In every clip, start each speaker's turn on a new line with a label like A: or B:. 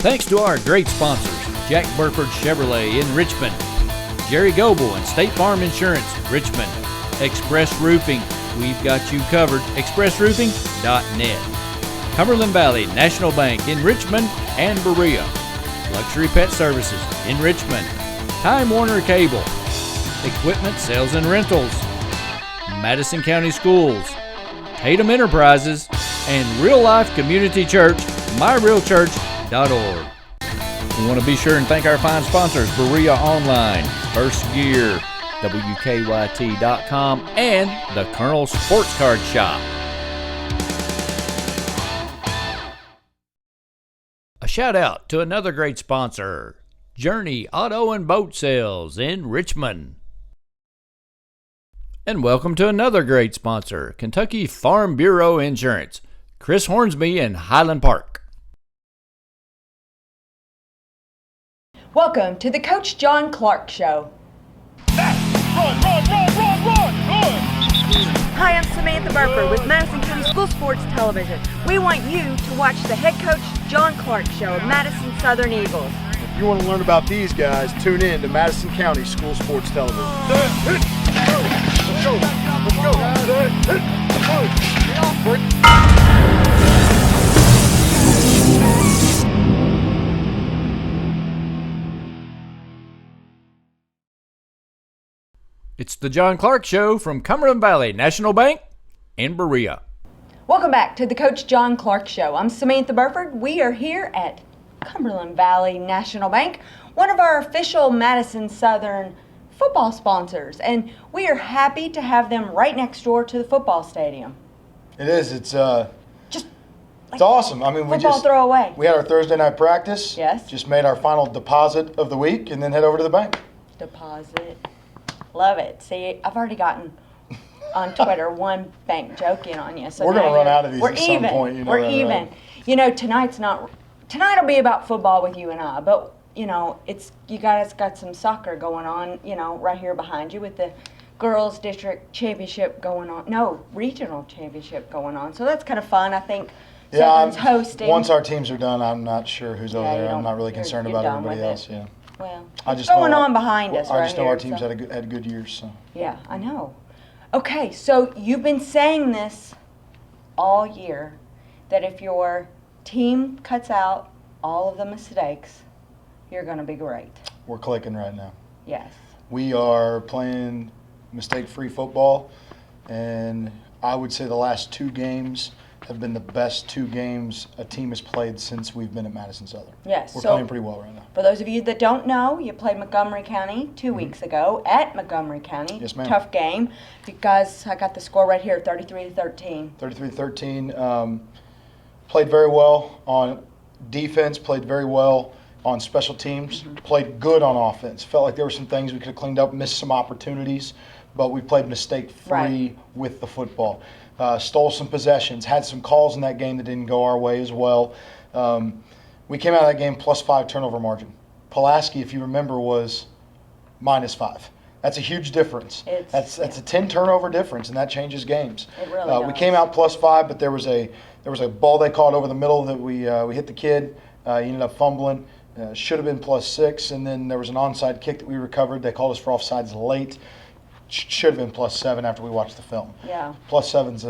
A: Thanks to our great sponsors, Jack Burford Chevrolet in Richmond, Jerry Goebel and State Farm Insurance, Richmond, Express Roofing, we've got you covered, expressroofing.net, Cumberland Valley National Bank in Richmond and Berea, Luxury Pet Services in Richmond, Time Warner Cable, Equipment Sales and Rentals, Madison County Schools, Tatum Enterprises, and Real Life Community Church, myrealchurch.org. We want to be sure and thank our fine sponsors, Berea Online, First Gear, WKYT.com, and the Colonel Sports Card Shop. A shout out to another great sponsor, Journey Auto and Boat Sales in Richmond. And welcome to another great sponsor, Kentucky Farm Bureau Insurance, Chris Hornsby in Highland Park.
B: Welcome to the Coach Jon Clark Show.
C: Run!
B: Hi, I'm Samantha Burford with Madison County School Sports Television. We want you to watch the head coach Jon Clark Show of Madison Southern Eagles.
D: If you want to learn about these guys, tune in to Madison County School Sports Television. Let's go!
A: It's the Jon Clark Show from Cumberland Valley National Bank in Berea.
B: Welcome back to the Coach Jon Clark Show. I'm Samantha Burford. We are here at Cumberland Valley National Bank, one of our official Madison Southern football sponsors, and we are happy to have them right next door to the football stadium.
D: It is. It's
B: like
D: awesome. I mean,
B: football throwaway.
D: We had our Thursday night practice.
B: Yes.
D: Just made our final deposit of the week, and then head over to the bank.
B: Deposit. Love it. See, I've already gotten on Twitter one bank joke in on you. So
D: we're going to run out of these at some point.
B: We're even. Right? You know, tonight will be about football with you and I, but you know, you guys got some soccer going on, you know, right here behind you with the girls district championship going on. No, regional championship going on. So that's kind of fun. I think Southern's hosting.
D: Once our teams are done, I'm not sure who's over there. I'm not really concerned about everybody else. Yeah.
B: Well,
D: what's
B: going on behind us right here.
D: I just know our teams had good years. So.
B: Yeah, I know. Okay, so you've been saying this all year, that if your team cuts out all of the mistakes, you're going to be great.
D: We're clicking right now.
B: Yes.
D: We are playing mistake-free football, and I would say the last two games have been the best two games a team has played since we've been at Madison Southern.
B: Yes.
D: We're playing pretty well right now.
B: For those of you that don't know, you played Montgomery County 2 weeks ago at Montgomery County.
D: Yes, ma'am.
B: Tough game. You guys, I got the score right here, 33-13.
D: 33-13. Played very well on defense, played very well on special teams, played good on offense. Felt like there were some things we could have cleaned up, missed some opportunities, but we played mistake-free with the football. Stole some possessions, had some calls in that game that didn't go our way as well. We came out of that game +5 turnover margin. Pulaski, if you remember, was -5. That's a huge difference. That's a 10 turnover difference, and that changes games.
B: It really does.
D: We came out +5, but there was a ball they caught over the middle that we hit the kid. He ended up fumbling. Should have been +6, and then there was an onside kick that we recovered. They called us for offsides late. Should have been +7 after we watched the film.
B: Yeah.
D: +7's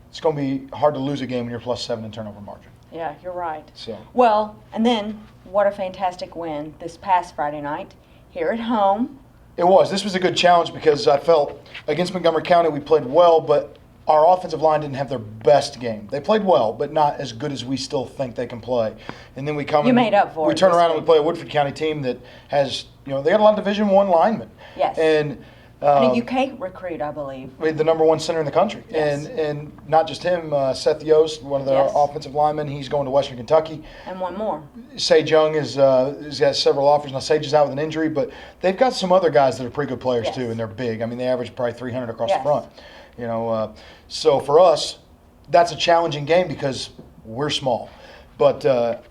D: it's going to be hard to lose a game when you're +7 in turnover margin.
B: Yeah, you're right.
D: So.
B: Well, and then what a fantastic win this past Friday night here at home.
D: It was. This was a good challenge because I felt against Montgomery County we played well, but our offensive line didn't have their best game. They played well, but not as good as we still think they can play. And then we come
B: made up for it.
D: We turn around and we play a Woodford County team that has, they got a lot of Division I linemen.
B: Yes.
D: And
B: a UK recruit, I believe.
D: We had the #1 center in the country.
B: Yes.
D: And not just him, Seth Yost, one of their offensive linemen, he's going to Western Kentucky.
B: And one more.
D: Sage Young has got several offers. Now, Sage is out with an injury, but they've got some other guys that are pretty good players too, and they're big. I mean, they average probably 300 across the front. So for us, that's a challenging game because we're small. But our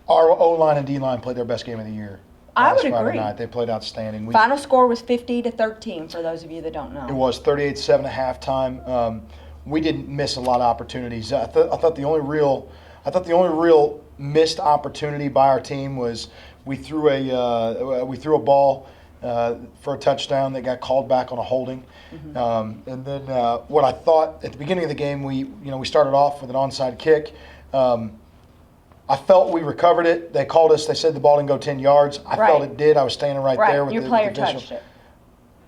D: O-line and D-line played their best game of the year.
B: I would
D: Friday
B: agree.
D: Night. They played outstanding.
B: Final score was 50-13 for those of you that don't know.
D: It was 38-7 at halftime. We didn't miss a lot of opportunities. I thought the only real missed opportunity by our team was we threw a ball for a touchdown that got called back on a holding. And then what I thought at the beginning of the game, we started off with an onside kick. I felt we recovered it. They called us. They said the ball didn't go 10 yards. I felt it did. I was standing right there with
B: your
D: the
B: player
D: visual.
B: touched it.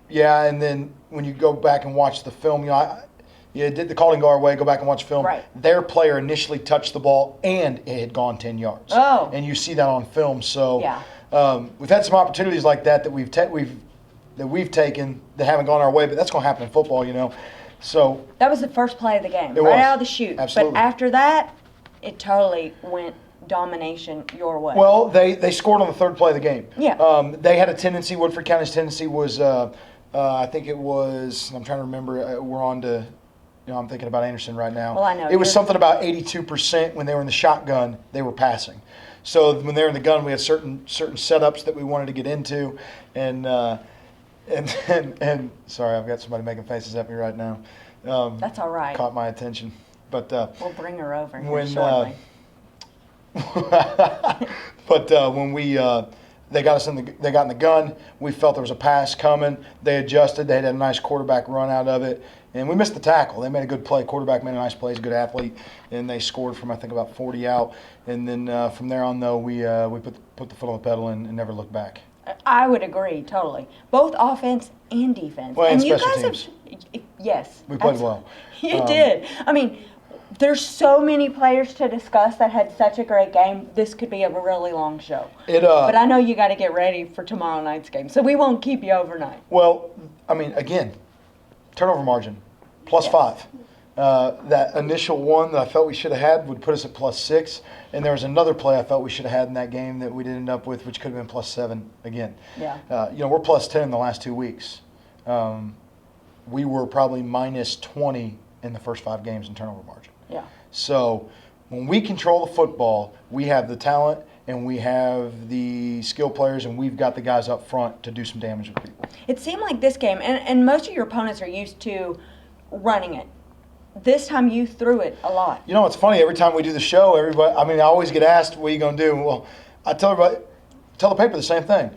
D: Yeah, and then when you go back and watch the film, the call didn't go our way. Go back and watch film.
B: Right.
D: Their player initially touched the ball, and it had gone 10 yards.
B: Oh.
D: And you see that on film. So
B: yeah.
D: We've had some opportunities like that we've taken that haven't gone our way, but that's going to happen in football, So
B: that was the first play of the game,
D: It
B: right
D: was.
B: out of the chute.
D: Absolutely.
B: But after that, it totally went domination your way.
D: Well, they scored on the third play of the game.
B: Yeah.
D: They had a tendency. Woodford County's tendency was, I think it was. I'm trying to remember. We're on to. I'm thinking about Anderson right now.
B: Well, I know.
D: It was something about 82% when they were in the shotgun, they were passing. So when they were in the gun, we had certain setups that we wanted to get into, and sorry, I've got somebody making faces at me right now.
B: That's all right.
D: Caught my attention, but
B: we'll bring her over here
D: when
B: shortly.
D: but when they got in the gun, we felt there was a pass coming. They adjusted. They had a nice quarterback run out of it, and we missed the tackle. They made a good play. Quarterback made a nice play. He's a good athlete, and they scored from I think about 40 out. And then from there on, though, we put the foot on the pedal and never looked back.
B: I would agree totally. Both offense and defense.
D: Well, and
B: you
D: special
B: guys
D: teams.
B: Yes.
D: We played well.
B: You did. I mean, there's so many players to discuss that had such a great game. This could be a really long show. But I know you got to get ready for tomorrow night's game, so we won't keep you overnight.
D: Well, I mean, again, turnover margin, +5. That initial one that I felt we should have had would put us at +6. And there was another play I felt we should have had in that game that we didn't end up with, which could have been +7 again.
B: Yeah.
D: We're +10 in the last 2 weeks. We were probably -20 in the first 5 games in turnover margin.
B: Yeah.
D: So when we control the football, we have the talent and we have the skill players and we've got the guys up front to do some damage with people.
B: It seemed like this game, and most of your opponents are used to running it. This time you threw it a lot.
D: It's funny. Every time we do the show, I always get asked, what are you going to do? Well, I tell the paper the same thing.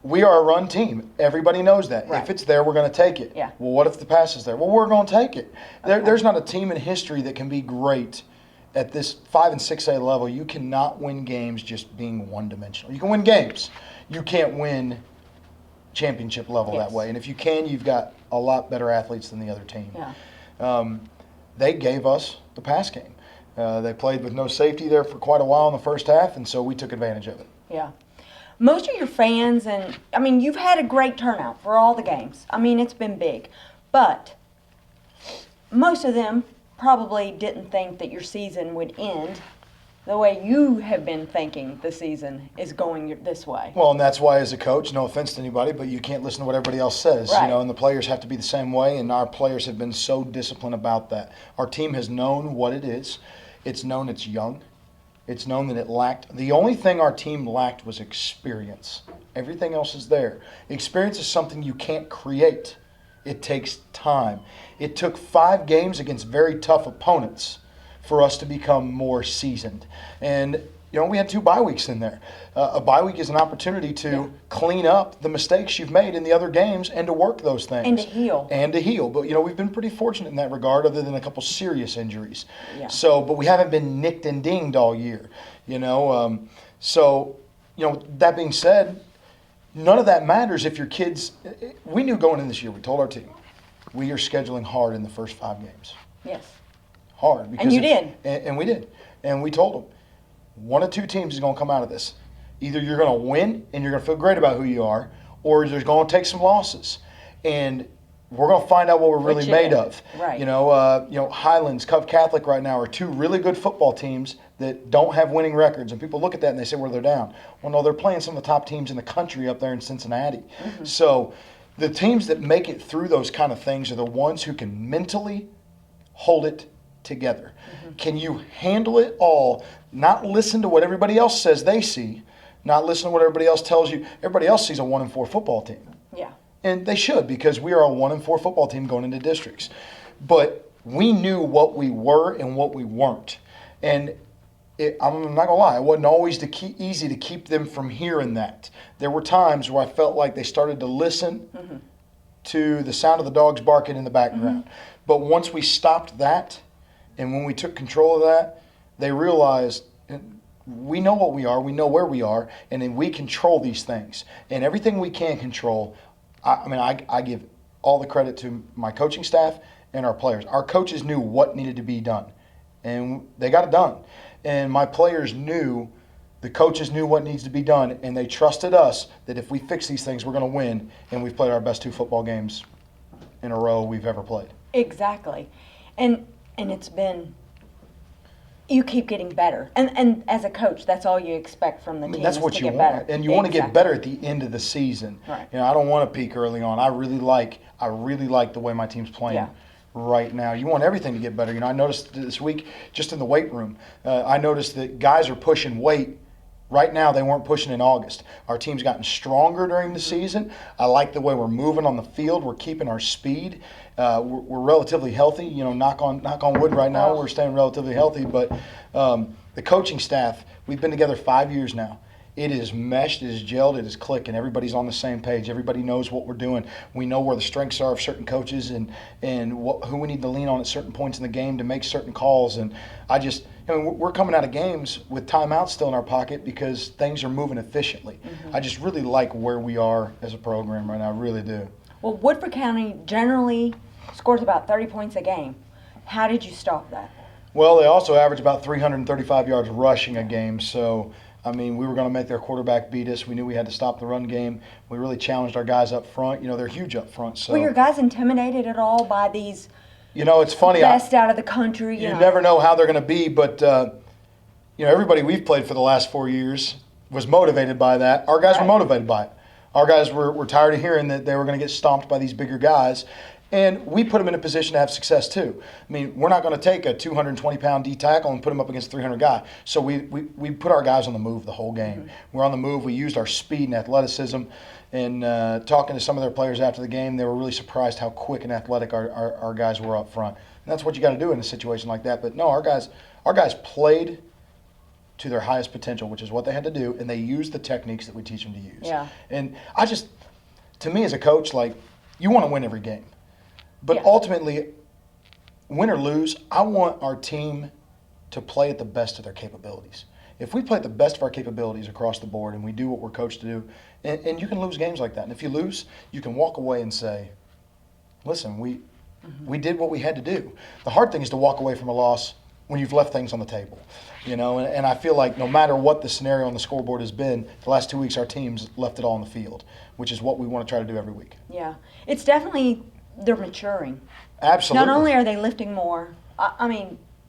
D: We are a run team. Everybody knows that.
B: Right.
D: If it's there, we're going to take it.
B: Yeah.
D: Well, what if the pass is there? Well, we're going to take it. There's not a team in history that can be great at this 5 and 6A level. You cannot win games just being one-dimensional. You can win games. You can't win championship level that way. And if you can, you've got a lot better athletes than the other team.
B: Yeah.
D: They gave us the pass game. They played with no safety there for quite a while in the first half, and so we took advantage of it.
B: Yeah. Most of your fans, and you've had a great turnout for all the games. It's been big. But most of them probably didn't think that your season would end the way you have been thinking the season is going this way.
D: Well, and that's why as a coach, no offense to anybody, but you can't listen to what everybody else says.
B: Right.
D: And the players have to be the same way, and our players have been so disciplined about that. Our team has known what it is. It's known it's young. It's known that it lacked. The only thing our team lacked was experience. Everything else is there. Experience is something you can't create. It takes time. It took 5 games against very tough opponents for us to become more seasoned. And, we had 2 bye weeks in there. A bye week is an opportunity to clean up the mistakes you've made in the other games and to work those things.
B: And to heal.
D: But, we've been pretty fortunate in that regard other than a couple serious injuries.
B: Yeah.
D: So, but we haven't been nicked and dinged all year, that being said, none of that matters if your kids, we knew going in this year, we told our team, we are scheduling hard in the first 5 games.
B: Yes.
D: Hard. Because
B: And you did.
D: And we did. And we told them, 1 of 2 teams is going to come out of this. Either you're going to win and you're going to feel great about who you are, or you're going to take some losses. And we're going to find out what we're really made of.
B: Right.
D: Highlands, Cove Catholic right now are 2 really good football teams that don't have winning records. And people look at that and they say, well, they're down. Well, no, they're playing some of the top teams in the country up there in Cincinnati. Mm-hmm. So the teams that make it through those kind of things are the ones who can mentally hold it together. Mm-hmm. Can you handle it all? Not listen to what everybody else says they see, not listen to what everybody else tells you. Everybody else sees a 1-4 football team.
B: Yeah.
D: And they should, because we are a 1-4 football team going into districts. But we knew what we were and what we weren't. And I'm not gonna lie, it wasn't always easy to keep them from hearing that. There were times where I felt like they started to listen to the sound of the dogs barking in the background. But once we stopped that, and when we took control of that, they realized we know what we are, we know where we are, and then we control these things. And everything we can control, I give all the credit to my coaching staff and our players. Our coaches knew what needed to be done, and they got it done. And my players knew, the coaches knew what needs to be done, and they trusted us that if we fix these things, we're going to win. And we've played our best 2 football games in a row we've ever played.
B: Exactly. And it's been, you keep getting better. And as a coach, that's all you expect from the team.
D: That's what you want.
B: Better.
D: And you want to get better at the end of the season.
B: Right.
D: I don't want to peak early on. I really like the way my team's playing. Right now, you want everything to get better. I noticed this week, just in the weight room, I noticed that guys are pushing weight. Right now, they weren't pushing in August. Our team's gotten stronger during the season. I like the way we're moving on the field. We're keeping our speed. We're relatively healthy. Knock on wood right now. We're staying relatively healthy. But the coaching staff, we've been together 5 years now. It is meshed, it is gelled, it is clicking. Everybody's on the same page. Everybody knows what we're doing. We know where the strengths are of certain coaches and who we need to lean on at certain points in the game to make certain calls. And we're coming out of games with timeouts still in our pocket because things are moving efficiently. I just really like where we are as a program right now. I really do.
B: Well, Woodford County generally scores about 30 points a game. How did you stop that?
D: Well, they also average about 335 yards rushing a game. So, we were going to make their quarterback beat us. We knew we had to stop the run game. We really challenged our guys up front. They're huge up front. So.
B: Were your guys intimidated at all by these
D: it's funny.
B: Best out of the country?
D: You never know how they're going to be, but, everybody we've played for the last 4 years was motivated by that. Our guys were motivated by it. Our guys were tired of hearing that they were going to get stomped by these bigger guys. And we put them in a position to have success too. We're not going to take a 220-pound D tackle and put him up against a 300 guy. So we put our guys on the move the whole game. We're on the move. We used our speed and athleticism. And talking to some of their players after the game, they were really surprised how quick and athletic our guys were up front. And that's what you got to do in a situation like that. But no, our guys played to their highest potential, which is what they had to do, and they used the techniques that we teach them to use.
B: Yeah.
D: And to me as a coach, you want to win every game. But ultimately, win or lose, I want our team to play at the best of their capabilities. If we play at the best of our capabilities across the board and we do what we're coached to do, and you can lose games like that. And if you lose, you can walk away and say, listen, we did what we had to do. The hard thing is to walk away from a loss when you've left things on the table. And I feel like no matter what the scenario on the scoreboard has been, the last 2 weeks our team's left it all on the field, which is what we want to try to do every week.
B: Yeah. It's definitely... They're maturing.
D: Absolutely.
B: Not only are they lifting more,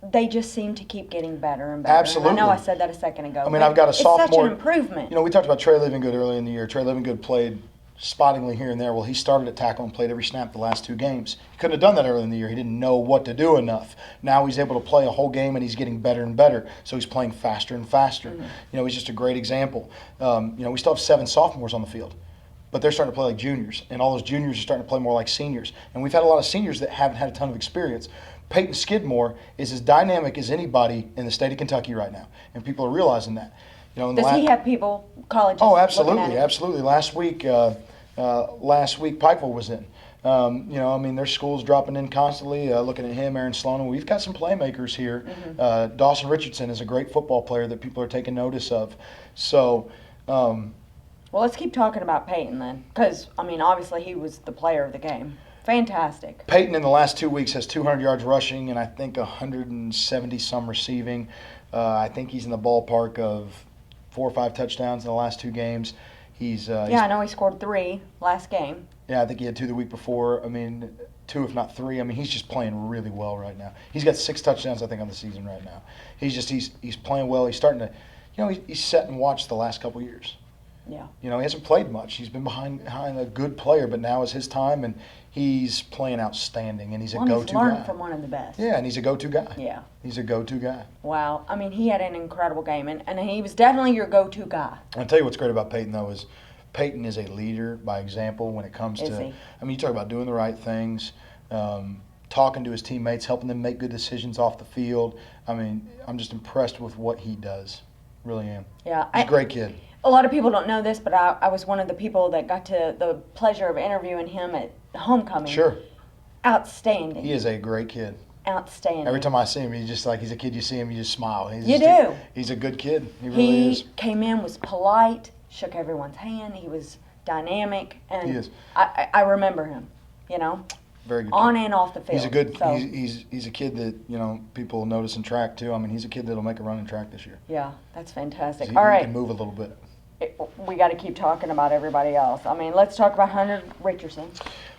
B: they just seem to keep getting better and better.
D: Absolutely.
B: And I know I said that a second ago.
D: I've got a sophomore.
B: It's such an improvement.
D: We talked about Trey Livingood earlier in the year. Trey Livingood played spottingly here and there. Well, he started at tackle and played every snap the last 2 games. He couldn't have done that earlier in the year. He didn't know what to do enough. Now he's able to play a whole game and he's getting better and better. So he's playing faster and faster. He's just a great example. We still have 7 sophomores on the field. But they're starting to play like juniors, and all those juniors are starting to play more like seniors. And we've had a lot of seniors that haven't had a ton of experience. Peyton Skidmore is as dynamic as anybody in the state of Kentucky right now, and people are realizing that.
B: Does he have people, colleges?
D: Oh, absolutely,
B: looking at him?
D: absolutely. Last week Pikeville was in. There's schools dropping in constantly, looking at him, Aaron Sloan. And we've got some playmakers here. Dawson Richardson is a great football player that people are taking notice of. So.
B: Well, let's keep talking about Peyton then, because, obviously he was the player of the game. Fantastic.
D: Peyton in the last 2 weeks has 200 yards rushing and I think 170-some receiving. I think he's in the ballpark of 4 or 5 touchdowns in the last 2 games.
B: I know he scored 3 last game.
D: Yeah, I think he had 2 the week before. 2 if not 3. He's just playing really well right now. He's got 6 touchdowns, I think, on the season right now. He's playing well. He's starting to, he's sat and watched the last couple of years.
B: Yeah.
D: He hasn't played much. He's been behind a good player, but now is his time, and he's playing outstanding, and he's a go-to guy.
B: He's learned from one of the best.
D: Yeah, and he's a go-to guy.
B: Yeah.
D: He's a go-to guy.
B: Wow. He had an incredible game, and he was definitely your go-to guy.
D: I'll tell you what's great about Peyton, though, is Peyton is a leader by example when it comes to – you talk about doing the right things. talking to his teammates, helping them make good decisions off the field. I mean, I'm just impressed with what he does. Really am.
B: Yeah,
D: He's a great kid.
B: A lot of people don't know this, but I was one of the people that got to the pleasure of interviewing him at homecoming.
D: Sure.
B: Outstanding.
D: He is a great kid.
B: Outstanding.
D: Every time I see him, he's a kid you see him, you just smile. He's a good kid. He really is.
B: He came in, was polite, shook everyone's hand. He was dynamic, and
D: He is.
B: I remember him,
D: Very good
B: on
D: kid.
B: and off the field.
D: He's a good.
B: So,
D: He's a kid that people notice in track too. I mean, he's a kid that'll make a run in track this year.
B: yeah, that's fantastic.
D: He
B: All right,
D: can move a little bit.
B: we got to keep talking about everybody else. I mean, let's talk about Hunter Richardson.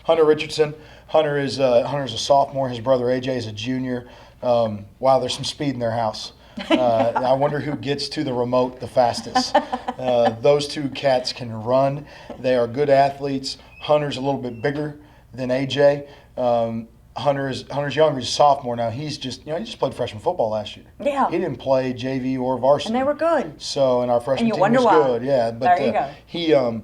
D: Hunter Richardson. Hunter's a sophomore. His brother AJ is a junior. Wow, there's some speed in their house. I wonder who gets to the remote the fastest. Those two cats can run. They are good athletes. Hunter's a little bit bigger than AJ. Hunter's younger. He's a sophomore now. He's just he just played freshman football last year.
B: Yeah.
D: He didn't play JV or varsity.
B: And they were good.
D: So, and our freshman
B: And you
D: team
B: wonder
D: was
B: why.
D: good. Yeah, but
B: There you go.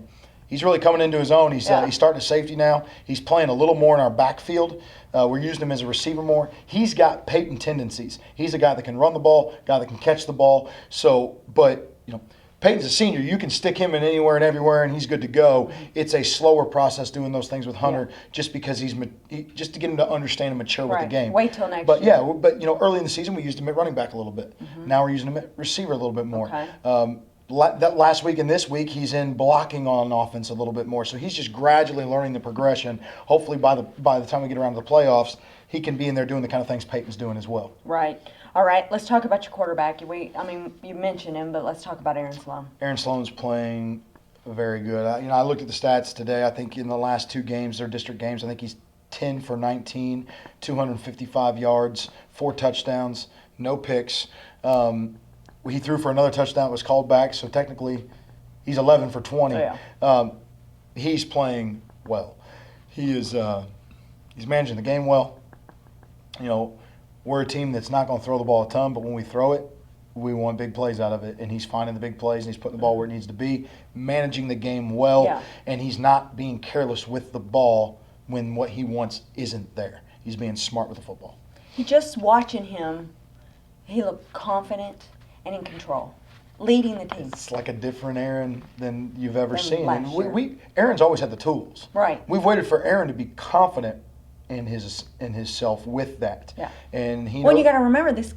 D: he's really coming into his own. He's
B: Yeah.
D: he's starting to safety now. He's playing a little more in our backfield. We're using him as a receiver more. He's got Peyton tendencies. He's a guy that can run the ball, guy that can catch the ball. So, but Peyton's a senior. You can stick him in anywhere and everywhere, and he's good to go. It's a slower process doing those things with Hunter, just because just to get him to understand and mature with the game.
B: Wait till next
D: but
B: year.
D: yeah, but early in the season we used him at running back a little bit. Now we're using him at receiver a little bit more.
B: Okay.
D: That last week and this week he's in blocking on offense a little bit more. So he's just gradually learning the progression. Hopefully by the time we get around to the playoffs, he can be in there doing the kind of things Peyton's doing as well.
B: Right. All right, let's talk about your quarterback. You mentioned him, but let's talk about Aaron Sloan.
D: Aaron Sloan's playing very good. I looked at the stats today. I think in the last two games, their district games, I think he's 10 for 19, 255 yards, 4 touchdowns, no picks. He threw for another touchdown that was called back, so technically he's 11 for 20.
B: Oh, yeah.
D: He's playing well. He's managing the game well. We're a team that's not going to throw the ball a ton, but when we throw it, we want big plays out of it. And he's finding the big plays, and he's putting the ball where it needs to be, managing the game well, and he's not being careless with the ball when what he wants isn't there. He's being smart with the football.
B: Just watching him, he looked confident and in control, leading the team.
D: It's like a different Aaron than you've ever seen.
B: last
D: And
B: year.
D: Aaron's always had the tools.
B: Right.
D: We've waited for Aaron to be confident in his self with that.
B: Yeah.
D: And he
B: Well, you got to remember this.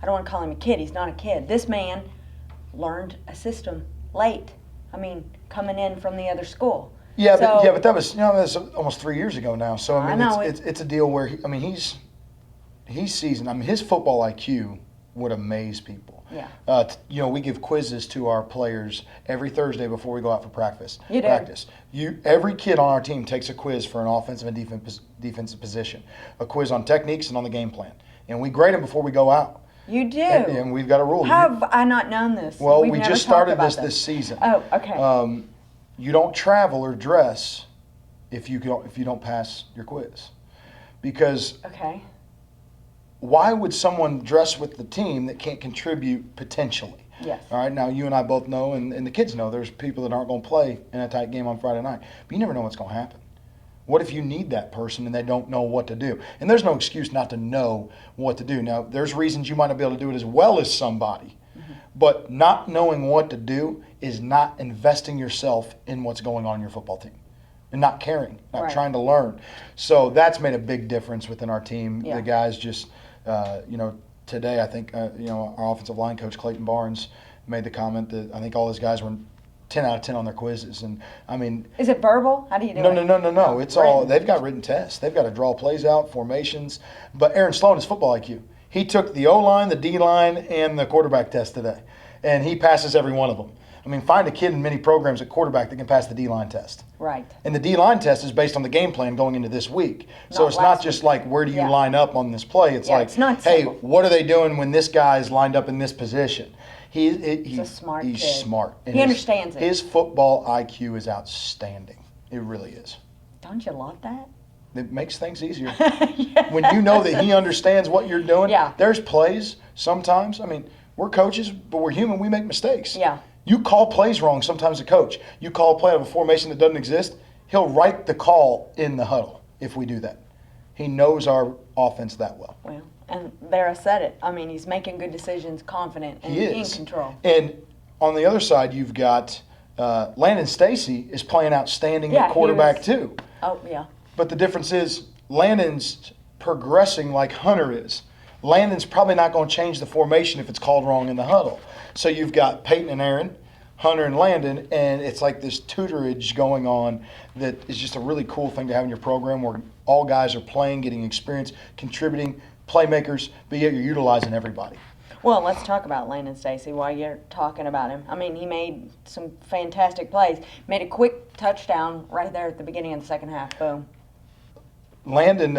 B: I don't want to call him a kid. He's not a kid. This man learned a system late. Coming in from the other school.
D: Yeah,
B: So-
D: but that was that's almost 3 years ago now. So
B: I know
D: it's a deal where he's seasoned. His football IQ would amaze people.
B: Yeah.
D: We give quizzes to our players every Thursday before we go out for practice.
B: You do.
D: Every kid on our team takes a quiz for an offensive and defensive position, a quiz on techniques and on the game plan, and we grade them before we go out.
B: You do.
D: And we've got a rule.
B: How have I not known this?
D: Well,
B: We've
D: we
B: never
D: just
B: talked
D: started
B: about
D: this season.
B: Oh, okay.
D: You don't travel or dress if you don't pass your quiz, because
B: Okay.
D: why would someone dress with the team that can't contribute potentially?
B: Yes.
D: All right, now you and I both know, and the kids know, there's people that aren't going to play in a tight game on Friday night. But you never know what's going to happen. What if you need that person and they don't know what to do? And there's no excuse not to know what to do. Now, there's reasons you might not be able to do it as well as somebody. But not knowing what to do is not investing yourself in what's going on in your football team. And not caring, not
B: Right.
D: trying to learn. So that's made a big difference within our team.
B: Yeah.
D: The guys just, today I think, our offensive line coach, Clayton Barnes, made the comment that I think all his guys were 10 out of 10 on their quizzes. And,
B: Is it verbal? How do you do
D: no,
B: it?
D: No. It's all,
B: Written.
D: they've got written tests. They've got to draw plays out, formations. But Aaron Sloan is football IQ. He took the O-line, the D-line, and the quarterback test today. And he passes every one of them. Find a kid in many programs at quarterback that can pass the D-line test.
B: Right.
D: And the D-line test is based on the game plan going into this week. So
B: Not
D: it's not
B: last
D: just
B: week.
D: like, where do you
B: Yeah.
D: line up on this play? It's
B: Yeah,
D: like,
B: it's not
D: hey,
B: simple.
D: what are they doing when this guy's lined up in this position? He's
B: a smart
D: He's
B: kid.
D: smart. And
B: He understands it.
D: His football IQ is outstanding. It really is.
B: Don't you love that?
D: It makes things easier.
B: Yeah.
D: When you know that he understands what you're doing,
B: Yeah.
D: there's plays sometimes. We're coaches, but we're human. We make mistakes.
B: Yeah.
D: You call plays wrong sometimes as a coach. You call a play out of a formation that doesn't exist, he'll write the call in the huddle if we do that. He knows our offense that well.
B: Well, and there I said it. I mean, he's making good decisions, confident, and in control.
D: And on the other side, you've got Landon Stacy is playing outstanding at quarterback too.
B: Oh, yeah.
D: But the difference is Landon's progressing like Hunter is. Landon's probably not going to change the formation if it's called wrong in the huddle. So you've got Peyton and Aaron, Hunter and Landon, and it's like this tutorage going on that is just a really cool thing to have in your program where all guys are playing, getting experience, contributing, playmakers, but yet you're utilizing everybody.
B: Well, let's talk about Landon Stacy while you're talking about him. I mean, he made some fantastic plays. Made a quick touchdown right there at the beginning of the second half. Boom.
D: Landon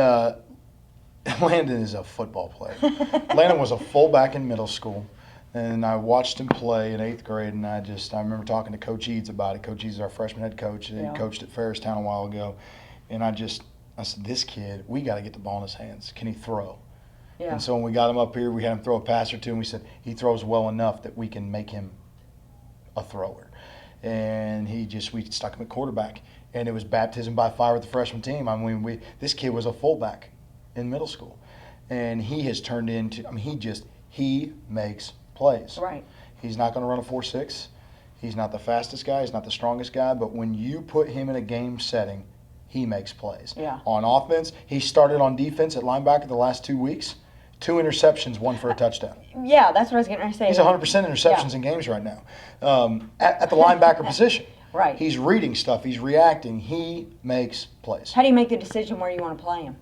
D: is a football player. Landon was a fullback in middle school, and I watched him play in 8th grade, and I remember talking to Coach Eads about it. Coach Eads is our freshman head coach, and he coached at Ferristown a while ago. And I said, this kid, we got to get the ball in his hands. Can he throw? Yeah. And so when we got him up here, we had him throw a pass or two, and we said, he throws well enough that we can make him a thrower. And we stuck him at quarterback. And it was baptism by fire with the freshman team. I mean, this kid was a fullback in middle school. And he has turned into, he makes plays.
B: Right.
D: He's not going to run a 4.6. He's not the fastest guy. He's not the strongest guy. But when you put him in a game setting, he makes plays.
B: Yeah.
D: On offense, he started on defense at linebacker the last 2 weeks. 2 interceptions, 1 for a touchdown.
B: Yeah, that's what I was going to say.
D: He's 100% interceptions in games right now at the linebacker position.
B: Right.
D: He's reading stuff. He's reacting. He makes plays.
B: How do you make the decision where you want to play him?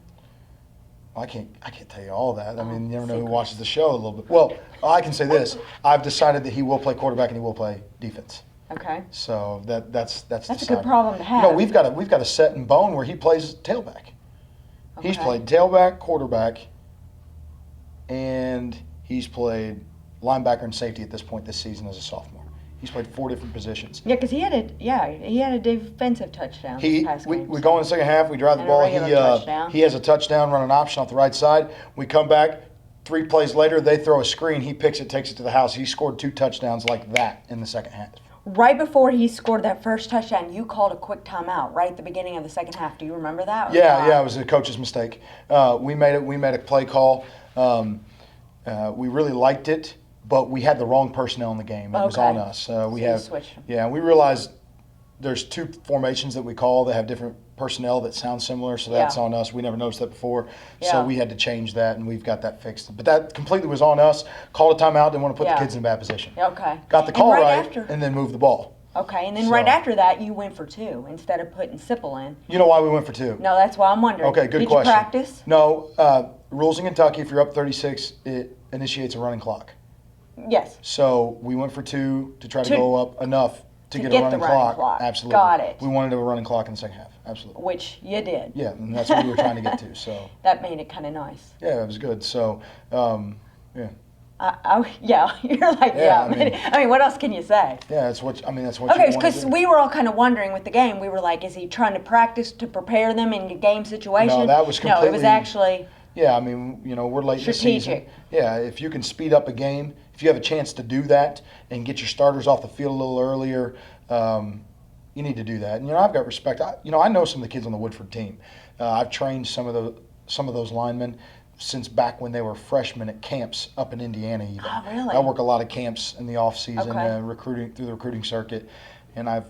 D: I can't tell you all that. I mean, you never know who watches the show a little bit. Well, I can say this. I've decided that he will play quarterback and he will play defense.
B: Okay.
D: So that's
B: a good problem to have.
D: You know, we've got a set in bone where he plays tailback. Okay. He's played tailback, quarterback, and he's played linebacker and safety at this point this season as a sophomore. He's played 4 different positions.
B: Yeah, because he had a defensive touchdown.
D: We go in the second half. We drive the ball. He has a touchdown, run an option off the right side. We come back. 3 plays later, they throw a screen. He picks it, takes it to the house. He scored 2 touchdowns like that in the second half.
B: Right before he scored that first touchdown, you called a quick timeout right at the beginning of the second half. Do you remember that?
D: Yeah, it was a coach's mistake. We made a play call. We really liked it, but we had the wrong personnel in the game. It was on us. We realized there's 2 formations that we call that have different personnel that sound similar, so that's on us. We never noticed that before, so we had to change that, and we've got that fixed. But that completely was on us. Called a timeout, didn't want to put the kids in a bad position.
B: Okay.
D: Got the call right, and then moved the ball.
B: Okay, and then right after that, you went for 2 instead of putting Sipple in.
D: You know why we went for 2?
B: No, that's why I'm wondering.
D: Okay, good question.
B: Did you practice?
D: No. Rules in Kentucky, if you're up 36, it initiates a running clock.
B: Yes.
D: So we went for 2 to try to go up enough to get a running clock. Absolutely.
B: Got it.
D: We wanted a running clock in the second half. Absolutely.
B: Which you did.
D: Yeah, and that's what we were trying to get to. So
B: that made it kind of nice.
D: Yeah, it was good. So, yeah.
B: You're like, I mean, what else can you say?
D: Yeah, that's what
B: Okay, because we were all kind of wondering with the game. We were like, is he trying to practice to prepare them in a game situation?
D: No, that was completely.
B: No, it was actually.
D: Yeah, I mean, we're late in the season. Yeah, if you can speed up a game, if you have a chance to do that and get your starters off the field a little earlier, you need to do that. And I've got respect. I know some of the kids on the Woodford team. I've trained some of those linemen since back when they were freshmen at camps up in Indiana. Even.
B: Oh, really?
D: I work a lot of camps in the off season, recruiting through the recruiting circuit, and I've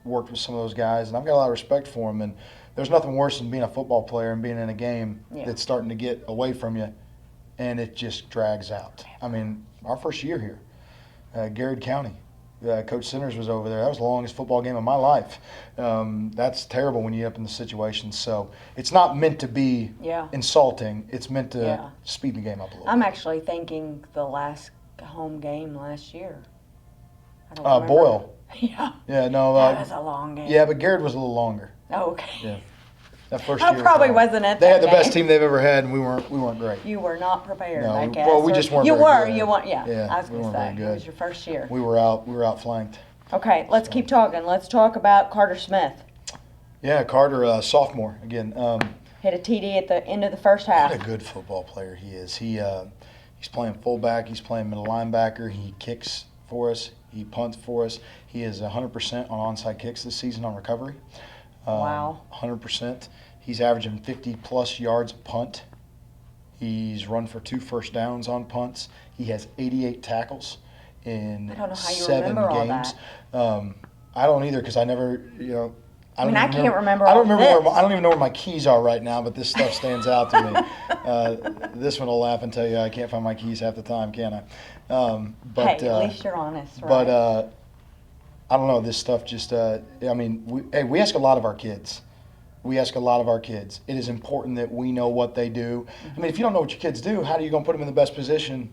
D: worked with some of those guys, and I've got a lot of respect for them. And there's nothing worse than being a football player and being in a game that's starting to get away from you, and it just drags out. I mean, our first year here, Garrett County, Coach Centers was over there. That was the longest football game of my life. That's terrible when you get up in the situation. So it's not meant to be insulting. It's meant to speed the game up a little.
B: I'm actually thinking the last home game last year.
D: I don't remember. Boyle.
B: Yeah.
D: Yeah, no.
B: That was a long game.
D: Yeah, but Garrett was a little longer.
B: Oh, okay.
D: Yeah. That first year.
B: Probably wasn't it.
D: They had the best team they've ever had, and we weren't great.
B: You were not prepared,
D: no,
B: I guess.
D: Well, we just weren't.
B: You
D: very
B: were.
D: good.
B: You weren't. Yeah. I was
D: we
B: going to say
D: it
B: was your first year.
D: We were outflanked.
B: Okay, let's keep talking. Let's talk about Carter Smith.
D: Yeah, Carter, sophomore again.
B: Hit a TD at the end of the first half.
D: What a good football player he is. He's playing fullback. He's playing middle linebacker. He kicks for us. He punts for us. He is 100% on onside kicks this season on recovery.
B: Wow.
D: 100%. He's averaging 50-plus yards a punt. He's run for 2 first downs on punts. He has 88 tackles in
B: I don't know how you
D: 7
B: remember all
D: games.
B: that.
D: I don't either because I never,
B: I mean, I can't remember
D: I
B: all
D: don't remember
B: this.
D: I don't even know where my keys are right now, but this stuff stands out to me. This one will laugh and tell you I can't find my keys half the time, can I? But,
B: hey, at least you're honest, right?
D: But I don't know. This stuff just. We ask a lot of our kids. It is important that we know what they do. I mean, if you don't know what your kids do, how are you going to put them in the best position?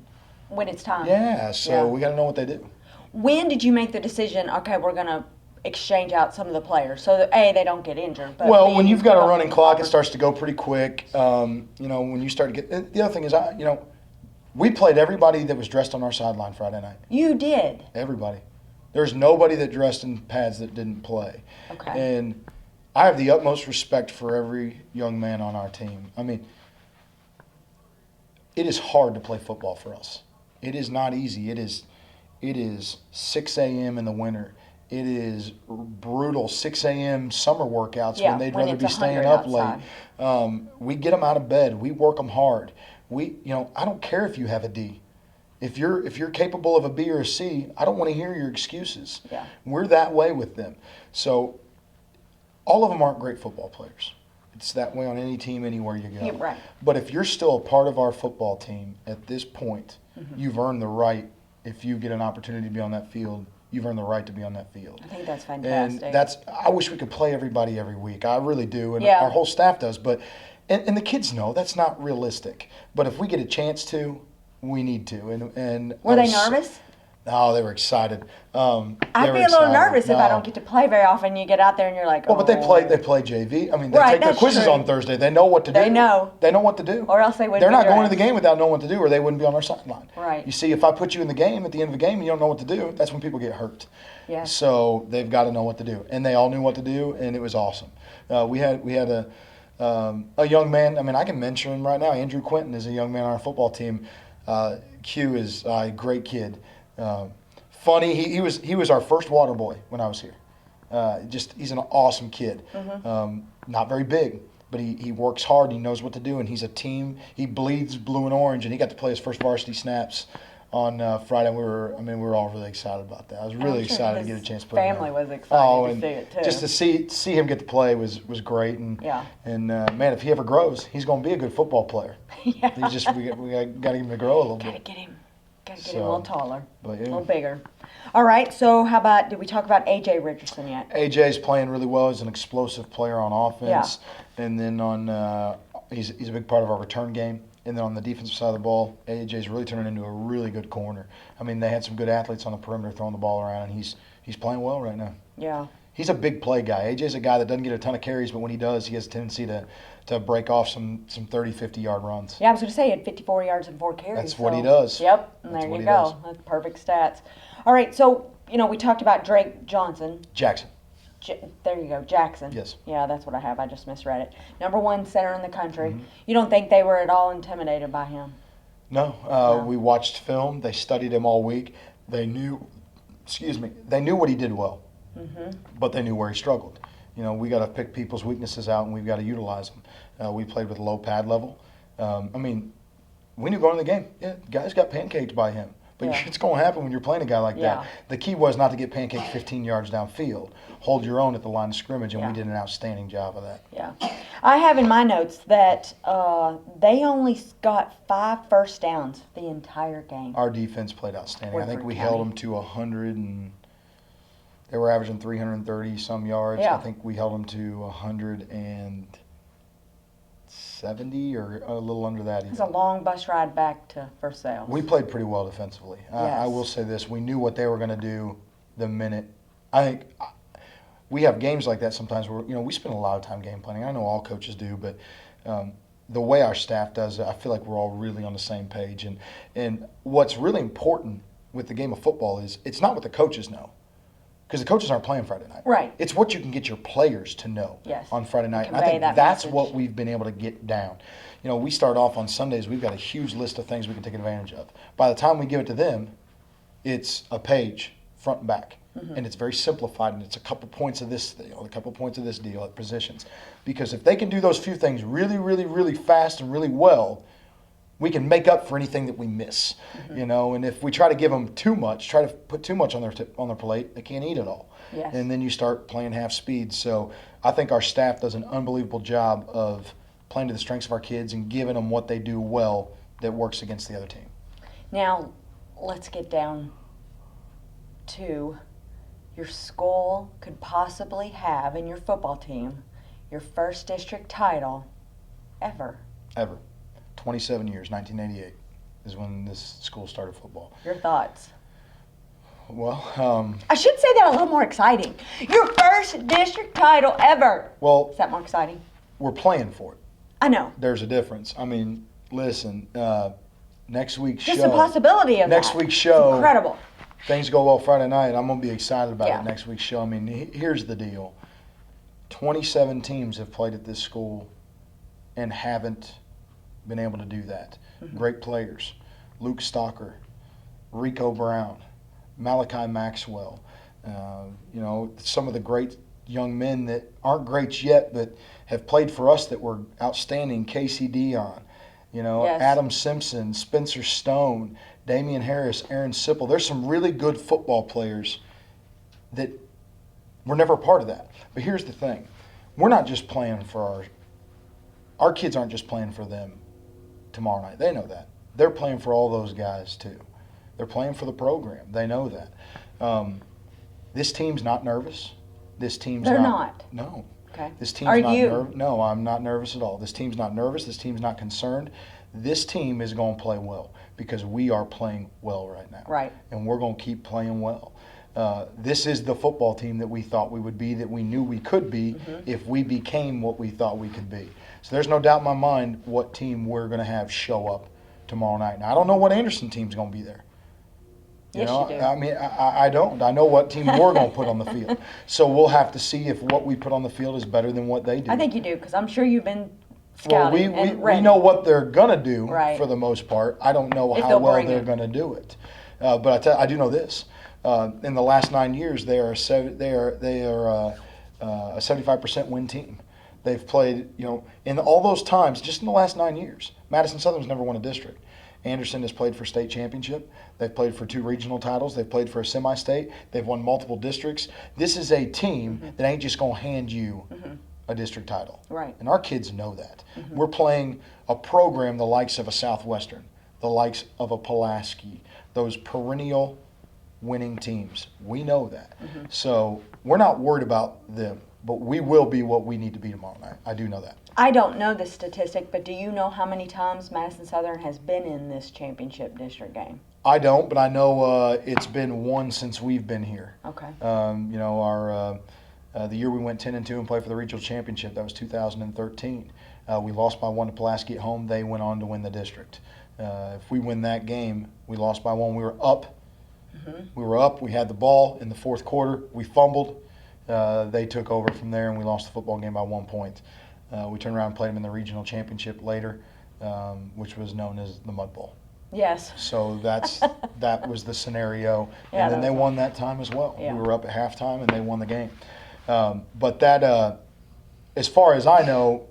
B: When it's time.
D: Yeah. So we got to know what they do.
B: When did you make the decision, okay, we're going to exchange out some of the players so that, A, they don't get injured? But
D: Well,
B: B,
D: when you've got a
B: don't
D: running
B: get
D: clock, it
B: injured?
D: starts to go pretty quick. When you start to get. The other thing is, we played everybody that was dressed on our sideline Friday night.
B: You did?
D: Everybody. There's nobody that dressed in pads that didn't play.
B: Okay.
D: And I have the utmost respect for every young man on our team. I mean, it is hard to play football for us. It is not easy. It is 6 a.m. in the winter. It is brutal 6 a.m. summer workouts when they'd rather be staying up late. We get them out of bed. We work them hard. I don't care if you have a D. If you're capable of a B or a C, I don't want to hear your excuses.
B: Yeah.
D: We're that way with them. So all of them aren't great football players. It's that way on any team, anywhere you go.
B: Yeah, right.
D: But if you're still a part of our football team at this point, you've earned the right. If you get an opportunity to be on that field, you've earned the right to be on that field.
B: I think that's fantastic.
D: And I wish we could play everybody every week. I really do, and
B: Yeah.
D: our whole staff does. But and the kids know that's not realistic. But if we get a chance to, we need to. And
B: Were they nervous?
D: No, they were excited.
B: I'd be a little nervous if I don't get to play very often. You get out there and you're like,
D: Well, but they play
B: oh.
D: JV. I mean, they
B: Right,
D: take their
B: that's
D: quizzes
B: true.
D: on Thursday. They know what to do.
B: They know.
D: They know what to do.
B: Or else they wouldn't
D: They're
B: be
D: not going to
B: dressed.
D: the game without knowing what to do, or they wouldn't be on our sideline.
B: Right.
D: You see, if I put you in the game at the end of the game and you don't know what to do, that's when people get hurt.
B: Yeah.
D: So they've got to know what to do, and they all knew what to do, and it was awesome. We had a young man. I mean, I can mention him right now. Andrew Quinton is a young man on our football team. Q is a great kid. Funny, he was our first water boy when I was here. He's an awesome kid. Not very big, but he works hard. And he knows what to do, and he's a team. He bleeds blue and orange, and he got to play his first varsity snaps on Friday. We were all really excited about that. I was really excited to get a chance to put him in.
B: Family was excited to see it too.
D: Just to see him get to play was great. And
B: Yeah.
D: And man, if he ever grows, he's going to be a good football player.
B: Yeah.
D: We got to get him to grow a little
B: Gotta
D: bit.
B: get him a little taller,
D: But
B: a
D: yeah.
B: little bigger. All right, so how about, did we talk about A.J. Richardson yet?
D: AJ's playing really well. He's an explosive player on offense, and then he's a big part of our return game. And then on the defensive side of the ball, AJ's really turning into a really good corner. I mean, they had some good athletes on the perimeter throwing the ball around, and he's playing well right now.
B: Yeah.
D: He's a big play guy. AJ's a guy that doesn't get a ton of carries, but when he does, he has a tendency to break off some 30, 50-yard runs.
B: Yeah, I was going to say he had 54 yards and 4 carries.
D: That's what he does.
B: Yep, and
D: That's
B: there
D: what
B: you
D: he
B: go.
D: does.
B: That's perfect stats. All right, so, we talked about Drake Johnson.
D: Jackson.
B: There you go, Jackson.
D: Yes.
B: Yeah, that's what I have. I just misread it. #1 center in the country.
D: Mm-hmm.
B: You don't think they were at all intimidated by him?
D: No. We watched film. They studied him all week. They knew what he did well, but they knew where he struggled. We got to pick people's weaknesses out, and we've got to utilize them. We played with a low pad level. We knew going in the game, guys got pancaked by him. But it's going to happen when you're playing a guy like that. The key was not to get pancaked 15 yards downfield. Hold your own at the line of scrimmage, and we did an outstanding job of that.
B: Yeah. I have in my notes that they only got 5 first downs the entire game.
D: Our defense played outstanding. I think
B: Woodford
D: we
B: County.
D: held them to 100, and they were averaging 330 some yards.
B: Yeah.
D: I think we held them to 170 or a little under that.
B: It was
D: Even.
B: a long bus ride back to First Sales.
D: We played pretty well defensively. I will say this. We knew what they were going to do the minute. I think we have games like that sometimes where, we spend a lot of time game planning. I know all coaches do, but the way our staff does it, I feel like we're all really on the same page. And what's really important with the game of football is it's not what the coaches know. Because the coaches aren't playing Friday night.
B: Right.
D: It's what you can get your players to know on Friday night. And I
B: Convey
D: think
B: that
D: that's
B: message.
D: what we've been able to get down. We start off on Sundays, we've got a huge list of things we can take advantage of. By the time we give it to them, it's a page, front and back. and it's very simplified, and it's a couple points of this deal, a couple points of this deal at positions. Because if they can do those few things really, really, really fast and really well, we can make up for anything that we miss, you know. And if we try to give them too much, try to put too much on their plate, they can't eat it all.
B: Yes.
D: And then you start playing half speed. So I think our staff does an unbelievable job of playing to the strengths of our kids and giving them what they do well that works against the other team.
B: Now, let's get down to your school could possibly have in your football team your first district title ever.
D: Ever. 27 years, 1988 is when this school started football.
B: Your thoughts?
D: Well,
B: I should say that a little more exciting. Your first district title ever.
D: well,
B: Is that more exciting?
D: we're playing for it.
B: I know.
D: There's a difference. I mean, listen, next week's
B: Just
D: show.
B: the possibility of
D: Next
B: that.
D: week's show.
B: It's incredible.
D: Things go well Friday night. I'm going to be excited about
B: Yeah.
D: it next week's show. I mean, here's the deal. 27 teams have played at this school and haven't been able to do that. Great players. Luke Stalker, Rico Brown, Malachi Maxwell. You know, some of the great young men that aren't greats yet but have played for us that were outstanding. Casey Dion, you know,
B: Yes.
D: Adam Simpson, Spencer Stone, Damian Harris, Aaron Sipple. There's some really good football players that were never a part of that. But here's the thing. We're not just playing for our kids aren't just playing for them tomorrow night. They know that. They're playing for all those guys too. They're playing for the program. They know that. This team's not nervous. This team's
B: They're not.
D: No.
B: Okay.
D: This team's
B: Are
D: not
B: you?
D: nervous. No, I'm not nervous at all. This team's not nervous. This team's not concerned. This team is going to play well because we are playing well right now.
B: Right.
D: And we're going to keep playing well. This is the football team that we thought we would be, that we knew we could be if we became what we thought we could be. So there's no doubt in my mind what team we're going to have show up tomorrow night. Now, I don't know what Anderson team's going to be there.
B: Yes,
D: know,
B: you do.
D: I mean, I don't. I know what team we're going to put on the field. So we'll have to see if what we put on the field is better than what they do.
B: I think you do, because I'm sure you've been
D: Well,
B: scouting and
D: we
B: ready.
D: know what they're going to do
B: Right.
D: for the most part. I don't know
B: If
D: how
B: they'll
D: well
B: bring
D: they're
B: it.
D: going to do it. But I do know this. In the last 9 years, they are a 75% win team. They've played, you know, in all those times, just in the last 9 years, Madison Southern's never won a district. Anderson has played for state championship. They've played for 2 regional titles. They've played for a semi-state. They've won multiple districts. This is a team that ain't just going to hand you a district title.
B: Right.
D: And our kids know that. We're playing a program the likes of a Southwestern, the likes of a Pulaski, those perennial winning teams. We know that. So we're not worried about them, but we will be what we need to be tomorrow night. I do know that.
B: I don't know the statistic, but do you know how many times Madison Southern has been in this championship district game?
D: I don't, but I know it's been one since we've been here.
B: Okay.
D: You know, the year we went 10-2 and played for the regional championship, that was 2013. We lost by 1 to Pulaski at home. They went on to win the district. If we win that game, we lost by 1. We were up. We were up. We had the ball in the fourth quarter. We fumbled. They took over from there, and we lost the football game by 1 point. We turned around and played them in the regional championship later, which was known as the Mud Bowl.
B: Yes.
D: So that was the scenario.
B: Yeah,
D: And then
B: that
D: they
B: was
D: won that time as well.
B: Yeah.
D: We were up at halftime, and they won the game. But that, as far as I know,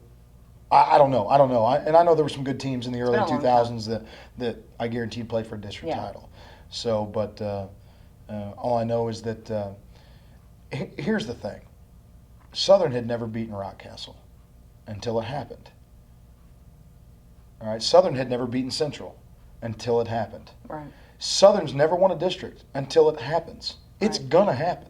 D: I don't know. And I know there were some good teams in the early
B: been a long
D: 2000s that I guaranteed played for a district
B: Yeah.
D: title. So, but all I know is that here's the thing. Southern had never beaten Rockcastle until it happened. All right, Southern had never beaten Central until it happened.
B: Right.
D: Southern's never won a district until it happens. It's
B: Right.
D: gonna happen.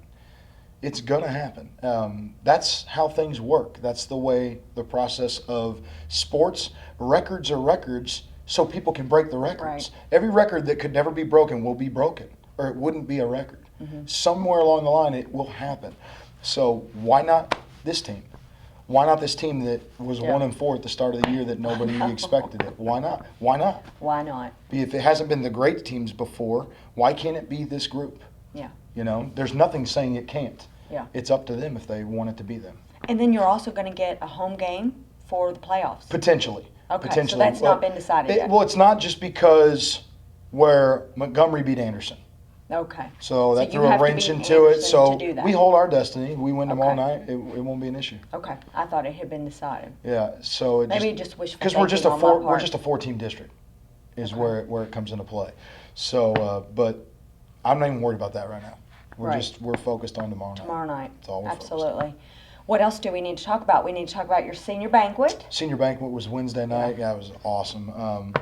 D: It's gonna happen. That's how things work. That's the way the process of sports. Records are records, so people can break the records.
B: Right.
D: Every record that could never be broken will be broken, or it wouldn't be a record. Somewhere along the line, it will happen. So why not this team? Why not this team that was
B: Yeah.
D: 1-4 at the start of the year that nobody expected it? Why not? Why not?
B: Why not?
D: If it hasn't been the great teams before, why can't it be this group?
B: Yeah.
D: You know, there's nothing saying it can't.
B: Yeah.
D: It's up to them if they want it to be them.
B: And then you're also going to get a home game for the playoffs.
D: Potentially.
B: Okay, so
D: Potentially.
B: that's not been decided yet.
D: Well, it's not just because where Montgomery beat Anderson.
B: Okay.
D: So that
B: you
D: threw a
B: have to
D: wrench
B: be
D: into it.
B: Anderson
D: So
B: to do that.
D: we hold our destiny. We win tomorrow
B: Okay.
D: night. It won't be an issue.
B: Okay. I thought it had been decided.
D: Yeah. So
B: Maybe just wishful
D: because
B: thinking on my
D: we're
B: part.
D: just a 4-team district, is
B: Okay.
D: where it comes into play. So, but I'm not even worried about that right now. We're focused on tomorrow night.
B: Tomorrow night.
D: That's all we're
B: Absolutely.
D: focused on.
B: What else do we need to talk about? We need to talk about your senior banquet.
D: Senior banquet was Wednesday night. Yeah, it was awesome.